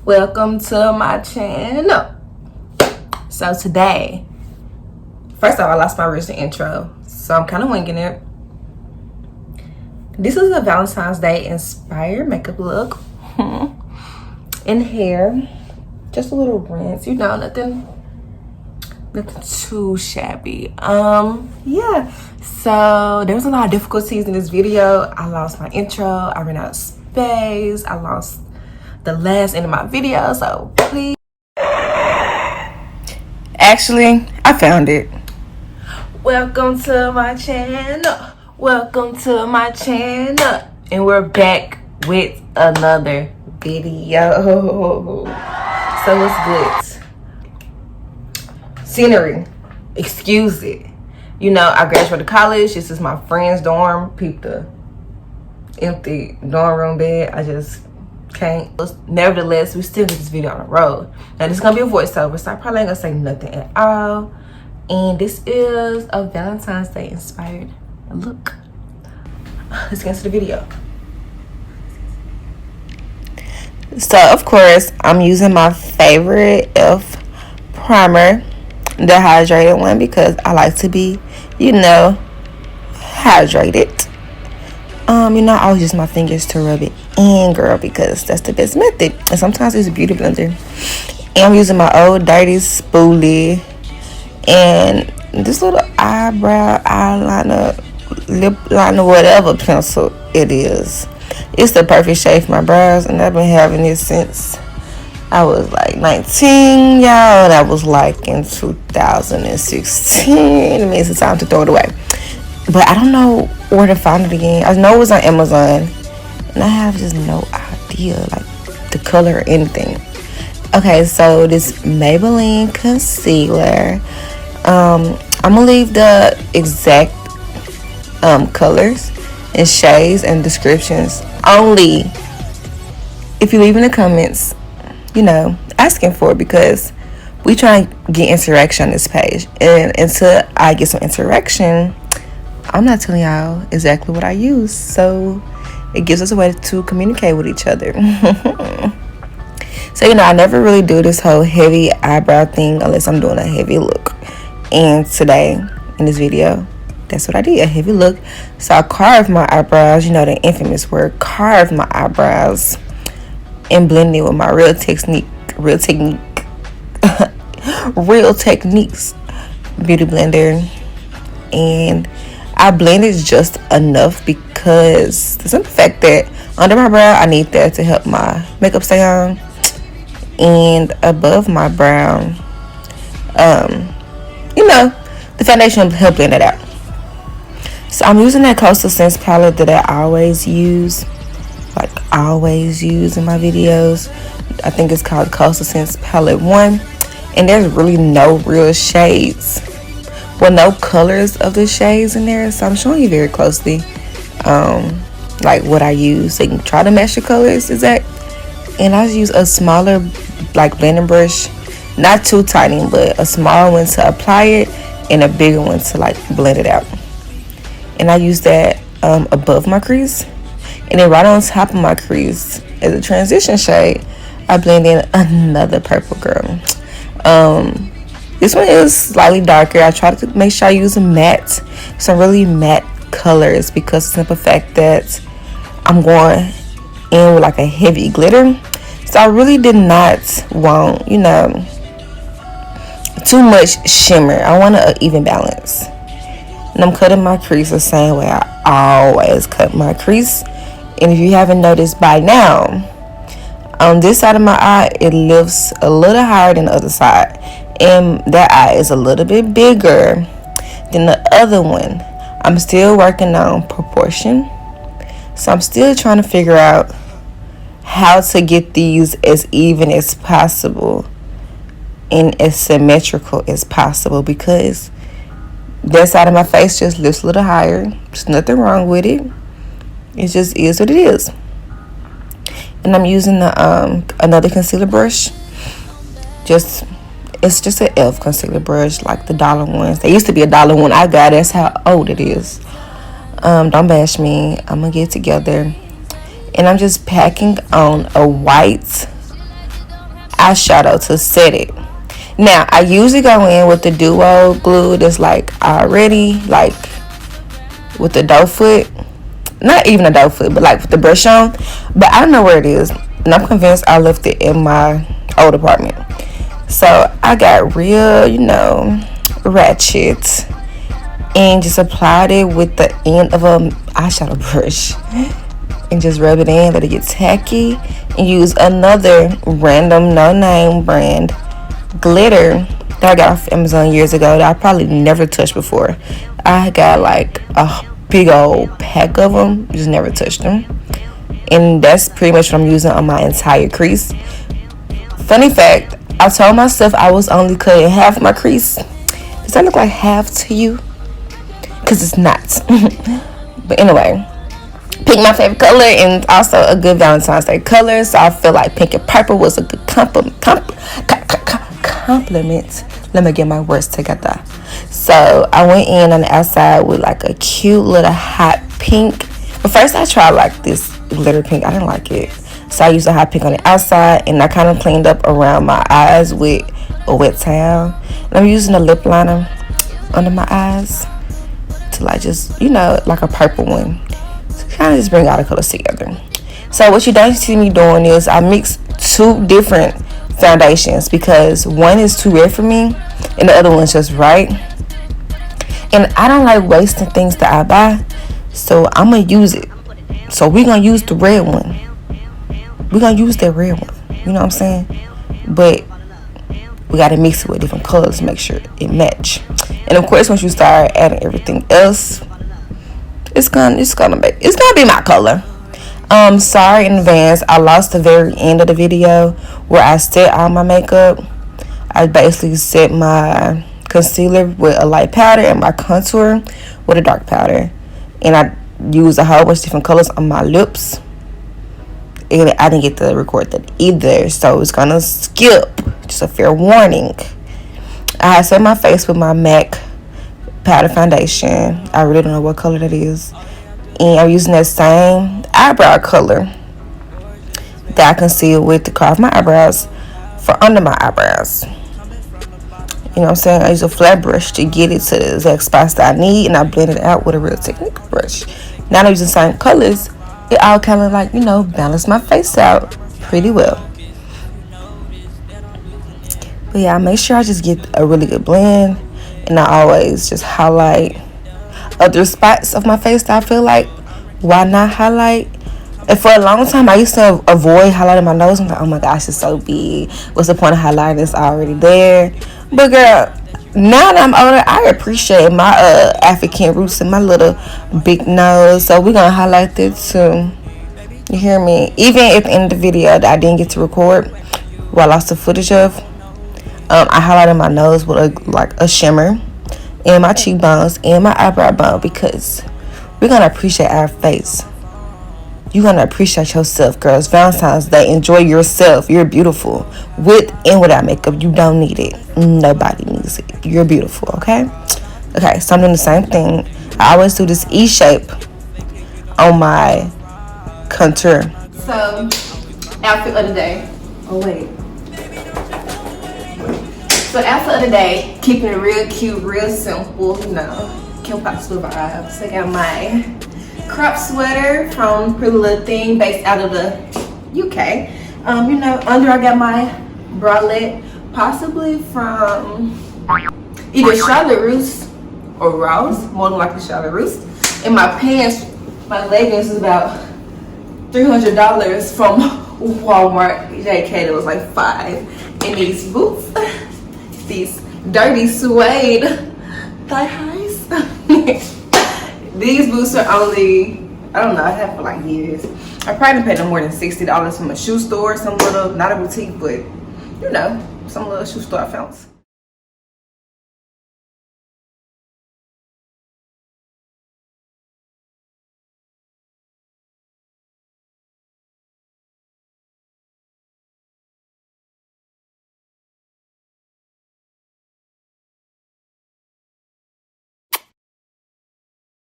Welcome to my channel. So today, first off, I lost my original intro, so I'm kind of winging it. This is a Valentine's Day inspired makeup look. In hair, just a little rinse, you know, nothing too shabby. Yeah, so there was a lot of difficulties in this video. I lost my intro, I ran out of space, I lost the last end of my video, so please. Actually, I found it. Welcome to my channel. Welcome to my channel. And we're back with another video. So what's good? Scenery. Excuse it. You know, I graduated college. This is my friend's dorm. Peep the empty dorm room bed. I just can't. Nevertheless, we still get this video on the road. Now this is gonna be a voiceover, so I probably ain't gonna say nothing at all. And this is a Valentine's Day inspired look. Let's get into the video. So of course I'm using my favorite e.l.f. primer, the hydrated one, because I like to be, you know, hydrated. You know, I always use my fingers to rub it in, girl, because that's the best method. And sometimes it's a beauty blender. And I'm using my old dirty spoolie and this little eyebrow, eyeliner, lip liner, whatever pencil it is. It's the perfect shade for my brows, and I've been having it since I was like 19, y'all, and I was like in 2016. It means it's time to throw it away. But I don't know where to find it again. I know it was on Amazon, and I have just no idea, like, the color or anything. Okay, so this Maybelline concealer. I'm gonna leave the exact colors and shades and descriptions only if you leave in the comments, you know, asking for it, because we try to get interaction on this page. And until I get some interaction, I'm not telling y'all exactly what I use, so it gives us a way to communicate with each other. So, you know, I never really do this whole heavy eyebrow thing unless I'm doing a heavy look. And today, in this video, that's what I did, a heavy look. So I carved my eyebrows, you know, the infamous word, carved my eyebrows, and blended it with my Real Techniques beauty blender. And I blended just enough because the simple fact that under my brow, I need that to help my makeup stay on. And above my brow, you know, the foundation will help blend it out. So I'm using that Coastal Scents palette that I always use, like always use in my videos. I think it's called Coastal Scents Palette 1. And there's really no real shades. Well, no colors of the shades in there. So I'm showing you very closely, like what I use. So you can try to match the colors exact. And I use a smaller, like, blending brush. Not too tiny, but a smaller one to apply it and a bigger one to, like, blend it out. And I use that above my crease. And then right on top of my crease, as a transition shade, I blend in another purple, girl. This one is slightly darker. I try to make sure I use a matte, some really matte colors, because of the simple fact that I'm going in with like a heavy glitter. So I really did not want, you know, too much shimmer. I want an even balance. And I'm cutting my crease the same way I always cut my crease. And if you haven't noticed by now, on this side of my eye, it lifts a little higher than the other side. And that eye is a little bit bigger than the other one. I'm still working on proportion. So I'm still trying to figure out how to get these as even as possible and as symmetrical as possible, because that side of my face just lifts a little higher. There's nothing wrong with it. It just is what it is. And I'm using the another concealer brush. It's just an e.l.f. concealer brush, like the dollar ones. They used to be a dollar one. I got it. That's how old it is. Don't bash me. I'm gonna get it together. And I'm just packing on a white eyeshadow to set it. Now, I usually go in with the duo glue that's like already like with the doe foot. Not even a doe foot, but like with the brush on. But I don't know where it is. And I'm convinced I left it in my old apartment. So I got real, ratchet. And just applied it with the end of a eyeshadow brush. And just rub it in, let it get tacky. And use another random no-name brand glitter that I got off Amazon years ago that I probably never touched before. I got like a big old pack of them, just never touched them. And that's pretty much what I'm using on my entire crease. Funny fact, I told myself I was only cutting half my crease. Does that look like half to you? Because it's not. But anyway, pink my favorite color, and also a good Valentine's Day color, so I feel like pink and purple was a good compliment. Let me get my words together. So I went in on the outside with like a cute little hot pink. But first I tried like this glitter pink. I didn't like it, so I used a hot pink on the outside, and I kind of cleaned up around my eyes with a wet towel. And I'm using a lip liner under my eyes to like just like a purple one, to kind of just bring all the colors together. So what you don't see me doing is I mix two different foundations, because one is too red for me and the other one's just right, and I don't like wasting things that I buy, so I'm gonna use it. So we're gonna use the red one. We're gonna use that red one, you know what I'm saying? But we gotta mix it with different colors to make sure it match. And of course, once you start adding everything else, it's gonna be my color. Sorry in advance, I lost the very end of the video where I set all my makeup. I basically set my concealer with a light powder and my contour with a dark powder, and I used a whole bunch of different colors on my lips, and I didn't get to record that either, so it's gonna skip. Just a fair warning. I set my face with my MAC powder foundation. I really don't know what color that is, and I'm using that same eyebrow color that I conceal with to carve my eyebrows for under my eyebrows. You know what I'm saying? I use a flat brush to get it to the exact spots that I need, and I blend it out with a Real Technique brush. Now I'm using the same colors. It all kind of like, balance my face out pretty well. But yeah, I make sure I just get a really good blend, and I always just highlight other spots of my face that I feel like, why not highlight? And for a long time, I used to avoid highlighting my nose. I'm like, oh my gosh, it's so big. What's the point of highlighting? It's already there. But girl, now that I'm older, I appreciate my African roots and my little big nose. So we're going to highlight that too. You hear me? Even at the end of the video that I didn't get to record, where I lost the footage of, I highlighted my nose with a shimmer, and my cheekbones and my eyebrow bone, because we're going to appreciate our face. You're going to appreciate yourself, girls. Valentine's Day. Enjoy yourself. You're beautiful. With and without makeup. You don't need it. Nobody needs it. You're beautiful, okay? Okay, so I'm doing the same thing. I always do this E shape on my contour. So, outfit of the day. Oh, wait. So, outfit of the day. Keeping it real cute, real simple. Can't pop silver vibes. So, I got my crop sweater from Pretty Little Thing, based out of the UK. Under I got my bralette, possibly from either Charlotte Russe or Ross, more than likely Charlotte Russe. And my pants, my leggings is about $300 from Walmart. JK, that was like $5. And these boots, these dirty suede thigh highs. These boots are only, I don't know, I have for like years. I probably paid no more than $60 from a shoe store, some little, not a boutique, but some little shoe store I found.